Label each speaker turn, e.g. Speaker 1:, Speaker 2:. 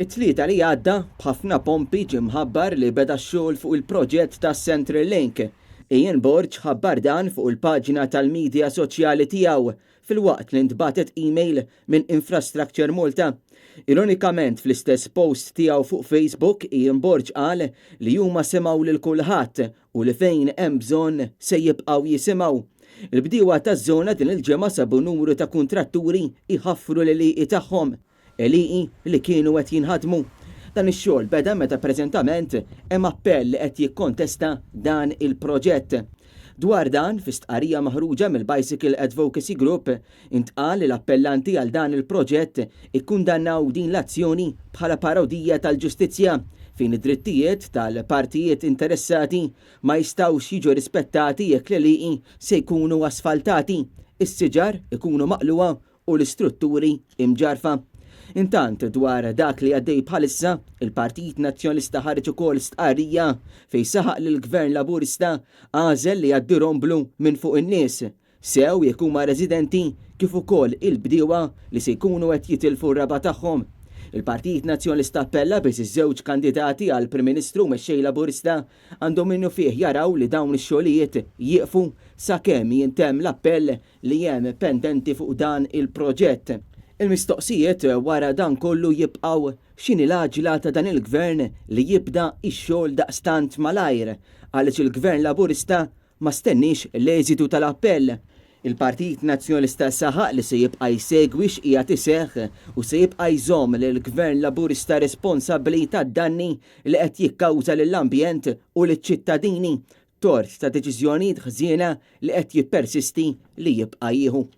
Speaker 1: It-tlieta li għadda b'ħafna pompi ġie mħabbar li beda x-xogħol fuq il-proġett ta' Central Link. Ian Borg ħabbar dan fuq il-paġina tal-midja soċjali tiegħu fil-waqt li ntbatet email minn Infrastructure Malta. Ironikament fl-istess post tiegħu fuq Facebook, Ian Borg qal li huma semgħu lil kulħadd u li fejn hemm bżonn se jibqgħu jisimgħu. Il-bdiewa taż-żona din il-ġimgħa sabu numru ta' kuntratturi iħaffru l-liqi tagħhom. Eliqi li kienu qed jinħadmu. Dan ix-xogħol beda meta preżentament hemm appell li qed jikkontesta dan il-proġett. Dwar dan, fi stqarrija maħruġa mill-Bicycle Advocacy Group, intqal li l-appellanti għal dan il-proġett ikkundannaw din l-azzjoni bħala parodija tal-ġustizzja fejn id-drittijiet tal-partijiet interessati ma jistgħux jiġu rispettati jekk l-liqi se jkunu asfaltati, is-siġar ikunu maqluwa u l-istrutturi imġarfa. Intant dwar dak li għaddej bħalissa, il-Partit Nazzjonalista ħareġ ukoll stqarrija fejn saħaq li l-Gvern Laburista għażel li jgħaddirhom blu minn fuq in-nies, sew jekk huma residenti kif ukoll il-bdiewa li se jkunu qed jitilfu r-raba tagħhom. Il-Partit Nazzjonalista appella biex iż-żewġ kandidati għal Prim Ministru mexxej Laburista għandhom minnu fih jaraw li dawn ix-xogħlijiet jieqfu sakemm jintemm l-appell li hemm pendenti fuq dan il-proġett. Il-mistoqsijiet wara dan kollu jibqgħu x'inhi l-għaġla ta' dan il-gvern li jibda x-xogħol daqstant malajr għaliex il-Gvern Laburista ma stennix l-eżitu tal-appell. Il-Partit Nazzjonalista saħaq li se jibqa' jsegwi x'qiegħed iseħħ u se jibqa' jżomm lill-Gvern Laburista responsabbli tad-danni li qed jikkawża lill-ambjent u liċ-ċittadini tort ta' deċiżjonijiet ħżiena li qed jippersisti li jibqa' jieħu.